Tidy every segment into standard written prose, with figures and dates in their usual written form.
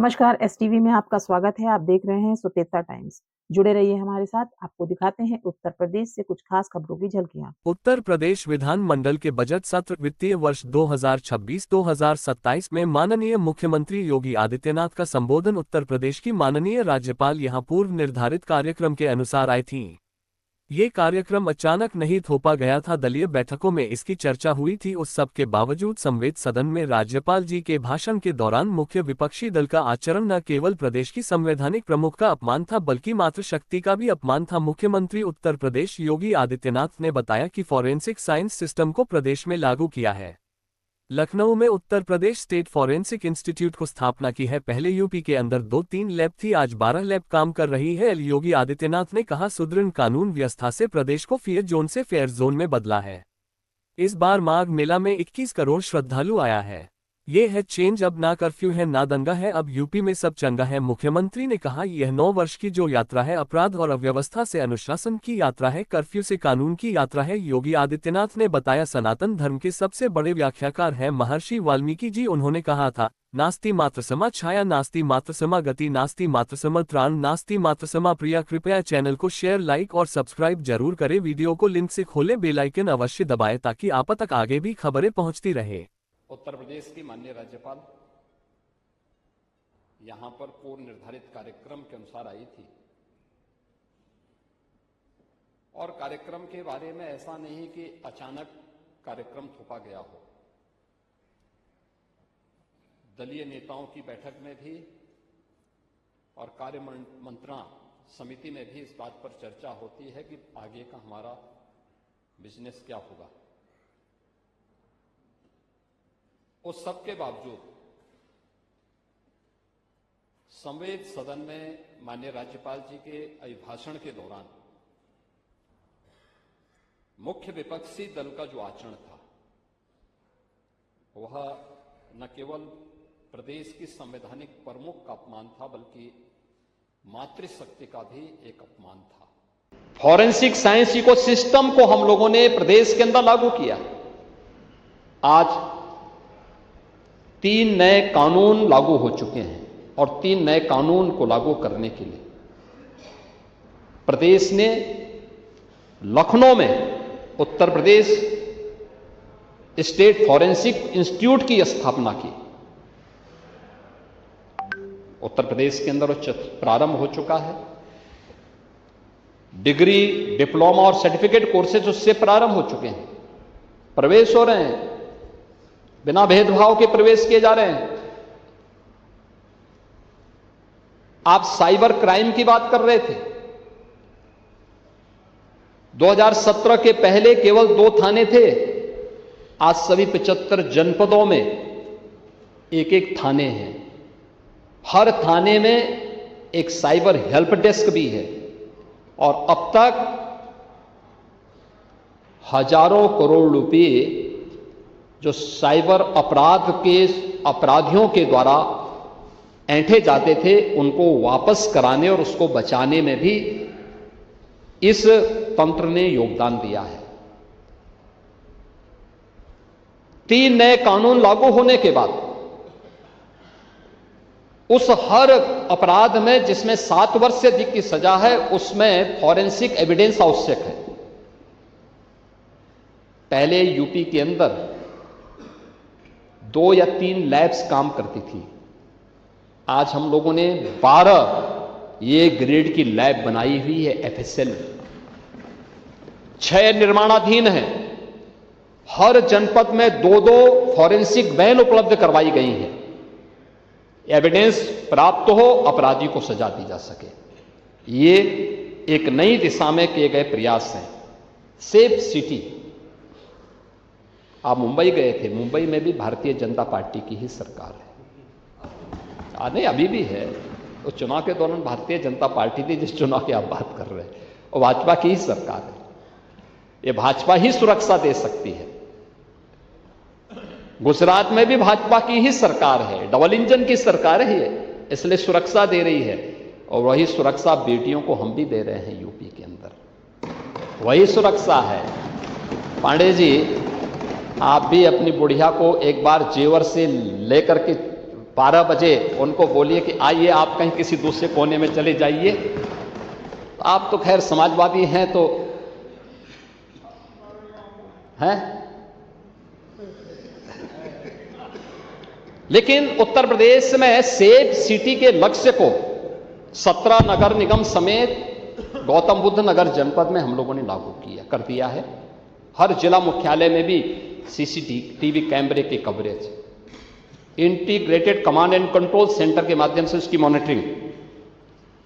नमस्कार, एसटीवी में आपका स्वागत है। आप देख रहे हैं सुतेता टाइम्स। जुड़े रहिए हमारे साथ, आपको दिखाते हैं उत्तर प्रदेश से कुछ खास खबरों की झलकियां। उत्तर प्रदेश विधानमंडल के बजट सत्र वित्तीय वर्ष 2026-2027 में माननीय मुख्यमंत्री योगी आदित्यनाथ का संबोधन उत्तर प्रदेश की माननीय राज्यपाल यहां पूर्व निर्धारित कार्यक्रम के अनुसार आई थीं। ये कार्यक्रम अचानक नहीं थोपा गया था। दलीय बैठकों में इसकी चर्चा हुई थी। उस सब के बावजूद संवेद सदन में राज्यपाल जी के भाषण के दौरान मुख्य विपक्षी दल का आचरण न केवल प्रदेश की संवैधानिक प्रमुख का अपमान था बल्कि मातृशक्ति का भी अपमान था। मुख्यमंत्री उत्तर प्रदेश योगी आदित्यनाथ ने बताया कि फॉरेंसिक साइंस सिस्टम को प्रदेश में लागू किया है। लखनऊ में Uttar Pradesh state forensic institute को स्थापना की है। पहले यूपी के अंदर 2-3 लैब थी, आज 12 लैब काम कर रही है। योगी आदित्यनाथ ने कहा, सुदृढ़ कानून व्यवस्था से प्रदेश को फेयर जोन से फेयर जोन में बदला है। इस बार माघ मेला में 21 करोड़ श्रद्धालु आया है। ये है चेंज, अब ना कर्फ्यू है ना दंगा है, अब यूपी में सब चंगा है। मुख्यमंत्री ने कहा, यह 9 वर्ष की जो यात्रा है अपराध और अव्यवस्था से अनुशासन की यात्रा है, कर्फ्यू से कानून की यात्रा है। योगी आदित्यनाथ ने बताया, सनातन धर्म के सबसे बड़े व्याख्याकार हैं महर्षि वाल्मीकि जी। उन्होंने कहा था, नास्ति मात्र समा छाया, नास्ति मात्र समा गति, नास्ति मात्र सम त्राण, नास्ति मात्र समा प्रिया। कृपया चैनल को शेयर, लाइक और सब्सक्राइब जरूर करें। वीडियो को लिंक से खोलें, बेल आइकन अवश्य दबाएं ताकि आप तक आगे भी खबरें पहुंचती रहे। उत्तर प्रदेश की माननीय राज्यपाल यहां पर पूर्व निर्धारित कार्यक्रम के अनुसार आई थी और कार्यक्रम के बारे में ऐसा नहीं कि अचानक कार्यक्रम थोपा गया हो। दलीय नेताओं की बैठक में भी और कार्य मंत्रणा समिति में भी इस बात पर चर्चा होती है कि आगे का हमारा बिजनेस क्या होगा। उस सब के बावजूद संवेद सदन में माननीय राज्यपाल जी के अभिभाषण के दौरान मुख्य विपक्षी दल का जो आचरण था वह न केवल प्रदेश की संवैधानिक प्रमुख का अपमान था बल्कि मातृशक्ति का भी एक अपमान था। फॉरेंसिक साइंस इकोसिस्टम को हम लोगों ने प्रदेश के अंदर लागू किया। आज 3 नए कानून लागू हो चुके हैं और 3 नए कानून को लागू करने के लिए प्रदेश ने लखनऊ में Uttar Pradesh state forensic institute की स्थापना की। उत्तर प्रदेश के अंदर प्रारंभ हो चुका है। डिग्री, डिप्लोमा और सर्टिफिकेट कोर्सेज उससे प्रारंभ हो चुके हैं, प्रवेश हो रहे हैं, बिना भेदभाव के प्रवेश किए जा रहे हैं। आप साइबर क्राइम की बात कर रहे थे। 2017 के पहले केवल 2 थाने थे, आज सभी 75 जनपदों में एक थाने हैं। हर थाने में एक साइबर हेल्प डेस्क भी है और अब तक हजारों करोड़ रुपए जो साइबर अपराध के अपराधियों के द्वारा ऐंठे जाते थे उनको वापस कराने और उसको बचाने में भी इस तंत्र ने योगदान दिया है। 3 नए कानून लागू होने के बाद उस हर अपराध में जिसमें 7 वर्ष से अधिक की सजा है उसमें फॉरेंसिक एविडेंस आवश्यक है। पहले यूपी के अंदर 2 या 3 लैब्स काम करती थी, आज हम लोगों ने 12 ये ग्रेड की लैब बनाई हुई है एफएसएल। 6 निर्माणाधीन हैं। हर जनपद में 2-2 फॉरेंसिक वैन उपलब्ध करवाई गई हैं। एविडेंस प्राप्त हो, अपराधी को सजा दी जा सके। ये एक नई दिशा में किए गए प्रयास हैं। सेफ सिटी, आप मुंबई गए थे, मुंबई में भी भारतीय जनता पार्टी की ही सरकार है। नहीं, अभी भी है। उस चुनाव के दौरान भारतीय जनता पार्टी थी जिस चुनाव की आप बात कर रहे हैं, और भाजपा की ही सरकार है। ये भाजपा ही सुरक्षा दे सकती है। गुजरात में भी भाजपा की ही सरकार है, डबल इंजन की सरकार है ये, इसलिए सुरक्षा दे रही है। और वही सुरक्षा बेटियों को हम भी दे रहे हैं यूपी के अंदर, वही सुरक्षा है। पांडे जी, आप भी अपनी बुढ़िया को एक बार जेवर से लेकर के 12 बजे उनको बोलिए कि आइए आप कहीं किसी दूसरे कोने में चले जाइए। आप तो खैर समाजवादी हैं तो हैं, लेकिन उत्तर प्रदेश में सेफ सिटी के लक्ष्य को 17 नगर निगम समेत गौतम बुद्ध नगर जनपद में हम लोगों ने लागू कर दिया है। हर जिला मुख्यालय में भी सीसीटीवी कैमरे की coverage, integrated command and control centre के माध्यम से उसकी मॉनिटरिंग,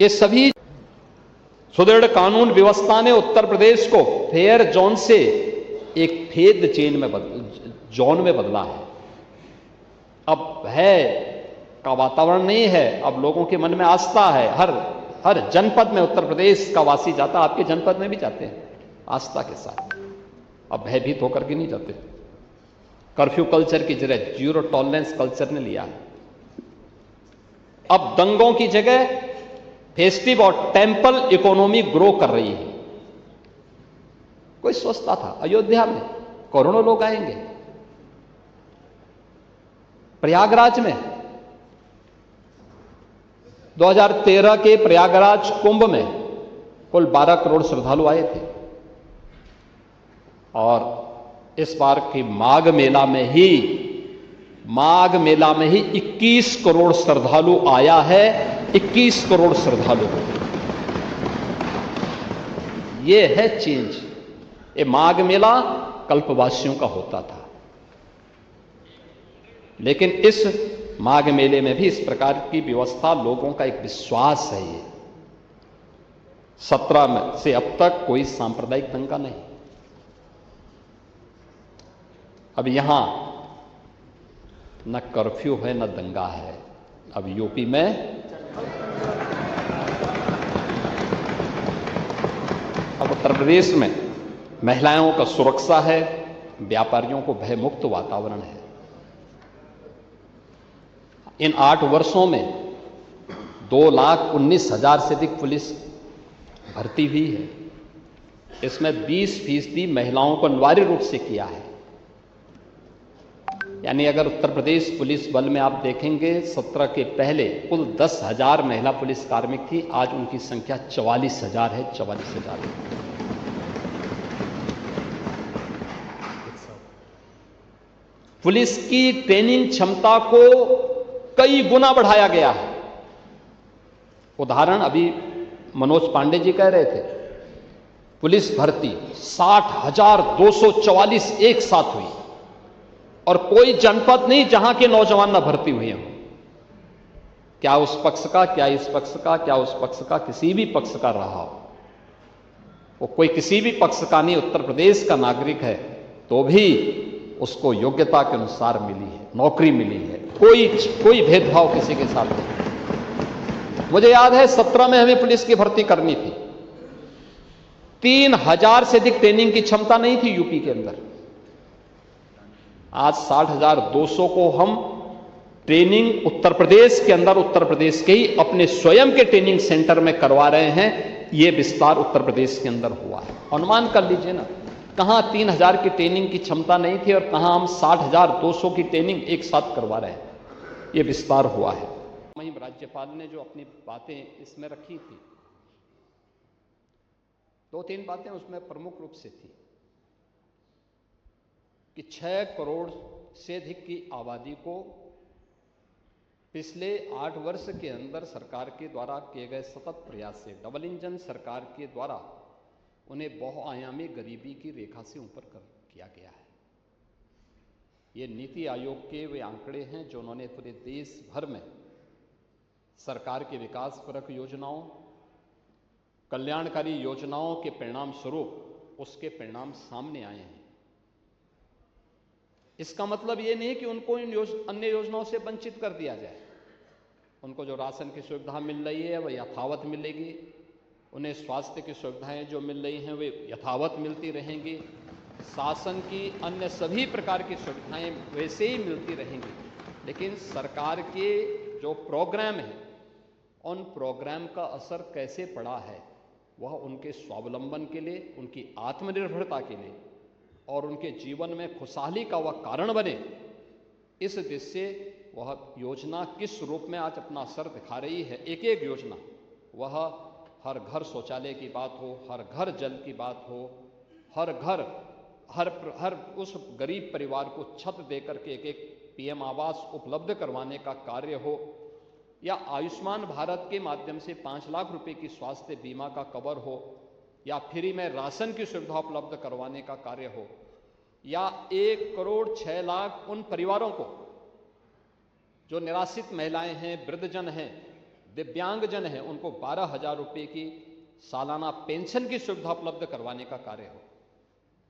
ये सभी सुदृढ़ कानून व्यवस्था ने उत्तर प्रदेश को फेयर जोन से एक फेद जोन में बदला है। अब भय का वातावरण नहीं है, अब लोगों के मन में आस्था है। हर जनपद में उत्तर प्रदेश का वासी जाता, आपके जनपद में भी जाते हैं आस्था के साथ, अब भयभीत होकर के नहीं जाते। कर्फ्यू कल्चर की जगह जीरो टॉलरेंस कल्चर ने लिया है। अब दंगों की जगह फेस्टिव और टेंपल इकोनॉमी ग्रो कर रही है। कोई सोचता था अयोध्या में करोड़ों लोग आएंगे, प्रयागराज में 2013 के प्रयागराज कुंभ में कुल 12 करोड़ श्रद्धालु आए थे, और इस बार की माघ मेला में ही 21 करोड़ श्रद्धालु आया है। 21 करोड़ श्रद्धालु, ये है चेंज। ये माघ मेला कल्पवासियों का होता था, लेकिन इस माघ मेले में भी इस प्रकार की व्यवस्था, लोगों का एक विश्वास है। ये 17 में से अब तक कोई सांप्रदायिक दंगा नहीं। अब यहां न कर्फ्यू है न दंगा है। अब यूपी में अब उत्तर प्रदेश में महिलाओं का सुरक्षा है, व्यापारियों को भयमुक्त वातावरण है। इन 8 वर्षों में 2,19,000 से अधिक पुलिस भर्ती हुई है। इसमें 20% महिलाओं को अनिवार्य रूप से किया है। यानी अगर उत्तर प्रदेश पुलिस बल में आप देखेंगे 17 के पहले कुल 10,000 महिला पुलिस कार्मिक थी, आज उनकी संख्या 44,000 है। 44,000 पुलिस की ट्रेनिंग क्षमता को कई गुना बढ़ाया गया है। उदाहरण अभी मनोज पांडे जी कह रहे थे, पुलिस भर्ती 60,244 एक साथ हुई, और कोई जनपद नहीं जहां के नौजवान ना भर्ती हुए हों। क्या उस पक्ष का, क्या इस पक्ष का, क्या उस पक्ष का, किसी भी पक्ष का रहा हो, वो कोई किसी भी पक्ष का नहीं, उत्तर प्रदेश का नागरिक है तो भी उसको योग्यता के अनुसार मिली है, नौकरी मिली है। कोई भेदभाव किसी के साथ नहीं। मुझे याद है 17 में हमें पुलिस की भर्ती करनी थी, 3,000 से अधिक ट्रेनिंग की क्षमता नहीं थी यूपी के अंदर। आज 60,200 को हम ट्रेनिंग उत्तर प्रदेश के अंदर, उत्तर प्रदेश के ही अपने स्वयं के ट्रेनिंग सेंटर में करवा रहे हैं। यह विस्तार उत्तर प्रदेश के अंदर हुआ है। अनुमान कर लीजिए ना, कहां 3,000 की ट्रेनिंग की क्षमता नहीं थी और कहां हम 60,200 की ट्रेनिंग एक साथ करवा रहे हैं। यह विस्तार हुआ है। वहीं राज्यपाल ने जो अपनी बातें इसमें रखी थी, 2-3 बातें उसमें प्रमुख रूप से थी कि 6 करोड़ से अधिक की आबादी को पिछले 8 वर्ष के अंदर सरकार के द्वारा किए गए सतत प्रयास से, डबल इंजन सरकार के द्वारा उन्हें बहुआयामी गरीबी की रेखा से ऊपर किया गया है। ये नीति आयोग के वे आंकड़े हैं जो उन्होंने पूरे देश भर में सरकार के विकासपरक योजनाओं, कल्याणकारी योजनाओं के परिणाम स्वरूप उसके परिणाम सामने आए हैं। इसका मतलब ये नहीं कि उनको इन अन्य योजनाओं से वंचित कर दिया जाए। उनको जो राशन की सुविधा मिल रही है वह यथावत मिलेगी, उन्हें स्वास्थ्य की सुविधाएं जो मिल रही हैं वे यथावत मिलती रहेंगी, शासन की अन्य सभी प्रकार की सुविधाएं वैसे ही मिलती रहेंगी। लेकिन सरकार के जो प्रोग्राम हैं, उन प्रोग्राम का असर कैसे पड़ा है, वह उनके स्वावलंबन के लिए, उनकी आत्मनिर्भरता के लिए और उनके जीवन में खुशहाली का वह कारण बने, इस दृष्टि से वह योजना किस रूप में आज अपना असर दिखा रही है। एक एक योजना, वह हर घर शौचालय की बात हो, हर घर जल की बात हो, हर घर हर उस गरीब परिवार को छत देकर के एक एक पीएम आवास उपलब्ध करवाने का कार्य हो, या आयुष्मान भारत के माध्यम से 5 लाख रुपए की स्वास्थ्य बीमा का कवर हो, या फ्री में राशन की सुविधा उपलब्ध करवाने का कार्य हो, या 1 करोड़ 6 लाख उन परिवारों को जो निराश्रित महिलाएं हैं, वृद्धजन हैं, दिव्यांगजन हैं, उनको 12,000 रुपए की सालाना पेंशन की सुविधा उपलब्ध करवाने का कार्य हो।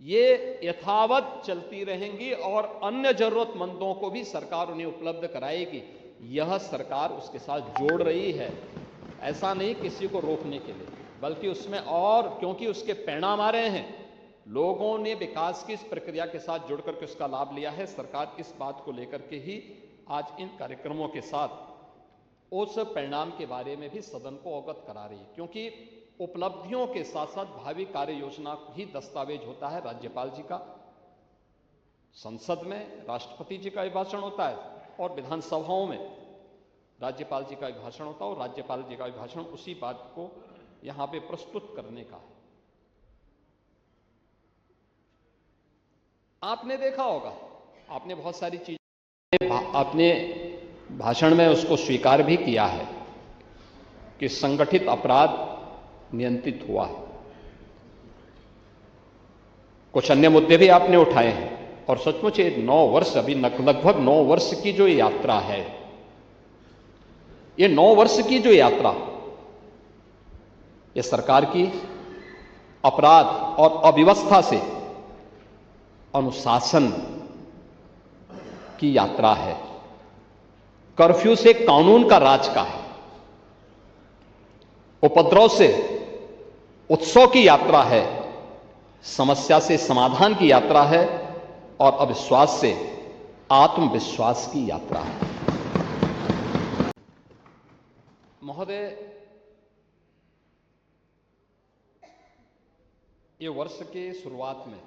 ये यथावत चलती रहेंगी और अन्य जरूरतमंदों को भी सरकार उन्हें उपलब्ध कराएगी। यह सरकार उसके साथ जोड़ रही है, ऐसा नहीं किसी को रोकने के लिए, बल्कि उसमें और क्योंकि उसके परिणाम आ रहे हैं, लोगों ने विकास की इस प्रक्रिया के साथ जुड़ करके उसका लाभ लिया है। सरकार इस बात को लेकर के ही आज इन कार्यक्रमों के साथ उस परिणाम के बारे में भी सदन को अवगत करा रही है, क्योंकि उपलब्धियों के साथ साथ भावी कार्य योजना ही दस्तावेज होता है राज्यपाल जी का। संसद में राष्ट्रपति जी का अभिभाषण होता है और विधानसभाओं में राज्यपाल जी का अभिभाषण होता है, और राज्यपाल जी का अभिभाषण उसी बात को यहां पे प्रस्तुत करने का है। आपने देखा होगा, आपने बहुत सारी चीजें अपने भाषण में उसको स्वीकार भी किया है कि संगठित अपराध नियंत्रित हुआ है। कुछ अन्य मुद्दे भी आपने उठाए हैं, और सचमुच ये 9 वर्ष, अभी लगभग 9 वर्ष की जो यात्रा है, ये 9 वर्ष की जो यात्रा, ये सरकार की अपराध और अव्यवस्था से अनुशासन की यात्रा है, कर्फ्यू से कानून का राज का है, उपद्रव से उत्सव की यात्रा है, समस्या से समाधान की यात्रा है, और अविश्वास से आत्मविश्वास की यात्रा है। महोदय, ये वर्ष के शुरुआत में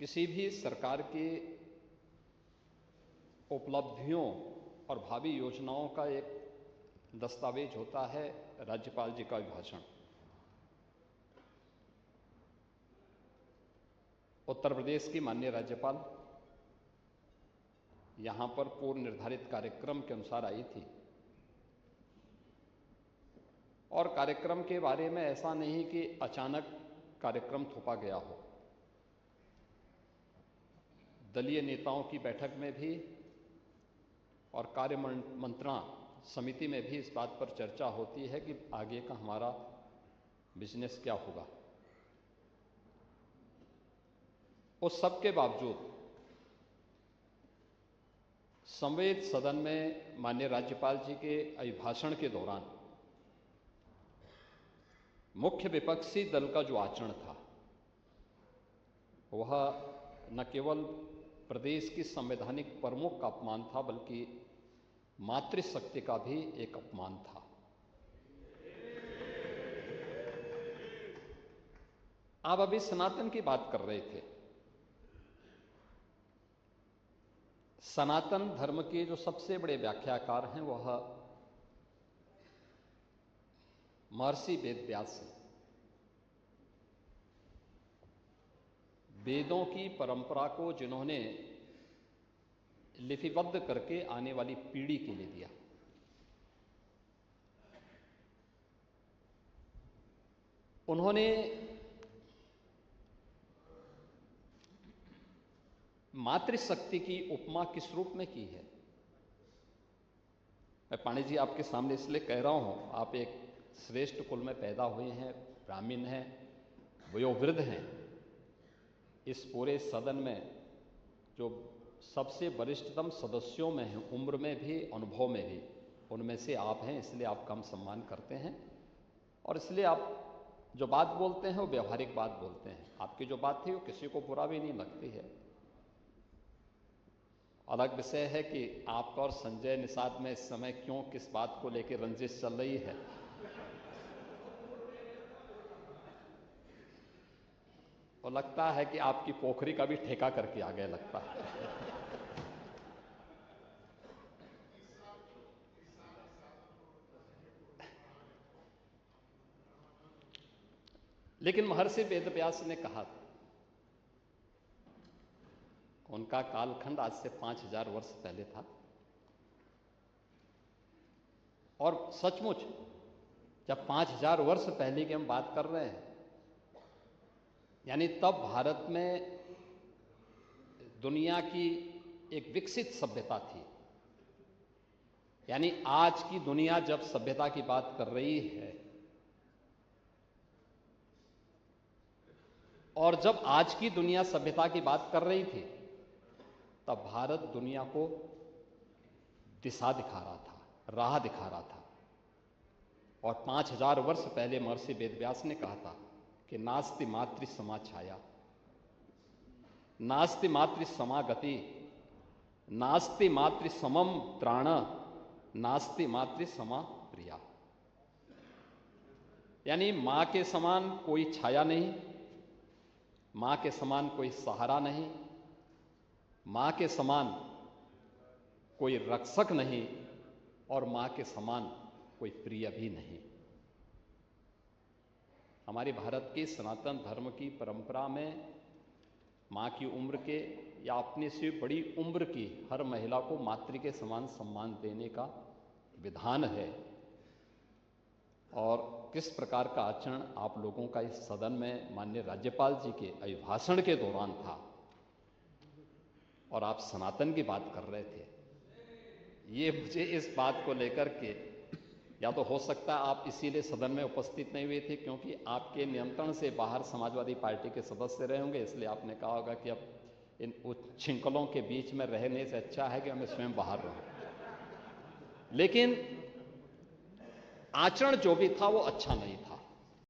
किसी भी सरकार की उपलब्धियों और भावी योजनाओं का एक दस्तावेज होता है राज्यपाल जी का अभिभाषण। उत्तर प्रदेश की माननीय राज्यपाल यहां पर पूर्व निर्धारित कार्यक्रम के अनुसार आई थी, और कार्यक्रम के बारे में ऐसा नहीं कि अचानक कार्यक्रम थोपा गया हो। दलीय नेताओं की बैठक में भी और कार्य मंत्रणा समिति में भी इस बात पर चर्चा होती है कि आगे का हमारा बिजनेस क्या होगा। उस सब के बावजूद संवेद सदन में माननीय राज्यपाल जी के अभिभाषण के दौरान मुख्य विपक्षी दल का जो आचरण था, वह न केवल प्रदेश की संवैधानिक प्रमुख का अपमान था, बल्कि मातृशक्ति का भी एक अपमान था। आप अभी सनातन की बात कर रहे थे। सनातन धर्म के जो सबसे बड़े व्याख्याकार हैं वह महर्षि वेदव्यास हैं। वेदों की परंपरा को जिन्होंने लिपिबद्ध करके आने वाली पीढ़ी के लिए दिया, उन्होंने मातृशक्ति की उपमा किस रूप में की है। मैं पांडे जी आपके सामने इसलिए कह रहा हूं, आप एक श्रेष्ठ कुल में पैदा हुए हैं, ब्राह्मण हैं, वयोवृद्ध हैं। इस पूरे सदन में जो सबसे वरिष्ठतम सदस्यों में हैं, उम्र में भी अनुभव में भी, उनमें से आप हैं, इसलिए आपका हम सम्मान करते हैं। और इसलिए आप जो बात बोलते हैं वो व्यवहारिक बात बोलते हैं। आपकी जो बात थी वो किसी को बुरा भी नहीं लगती है। अलग विषय है कि आपका और संजय निषाद में इस समय क्यों किस बात को लेकर रंजिश चल रही है। और लगता है कि आपकी पोखरी का भी ठेका करके आ गए लगता है। लेकिन महर्षि वेदव्यास ने कहा था, उनका कालखंड आज से 5000 वर्ष पहले था, और सचमुच जब 5000 वर्ष पहले की हम बात कर रहे हैं, यानी तब भारत में दुनिया की एक विकसित सभ्यता थी। यानी आज की दुनिया जब सभ्यता की बात कर रही है, और जब आज की दुनिया सभ्यता की बात कर रही थी, तब भारत दुनिया को दिशा दिखा रहा था, राह दिखा रहा था। और 5000 वर्ष पहले महर्षि वेदव्यास ने कहा था कि नास्ति मातृ समा छाया, नास्ति मातृ समा गति, नास्ति मातृ समम त्राण, नास्ति मातृ समा प्रिया। यानी मां के समान कोई छाया नहीं, मां के समान कोई सहारा नहीं, मां के समान कोई रक्षक नहीं, और मां के समान कोई प्रिय भी नहीं। हमारे भारत के सनातन धर्म की परंपरा में मां की उम्र के या अपने से बड़ी उम्र की हर महिला को मातृ के समान सम्मान देने का विधान है। और किस प्रकार का आचरण आप लोगों का इस सदन में माननीय राज्यपाल जी के अभिभाषण के दौरान था, और आप सनातन की बात कर रहे थे, ये मुझे इस बात को लेकर के, या तो हो सकता है आप इसीलिए सदन में उपस्थित नहीं हुए थे क्योंकि आपके नियंत्रण से बाहर समाजवादी पार्टी के सदस्य रहे होंगे, इसलिए आपने कहा होगा कि अब इन उच्छृंखलों के बीच में रहने से अच्छा है कि मैं स्वयं बाहर रहूं। लेकिन आचरण जो भी था वो अच्छा नहीं था।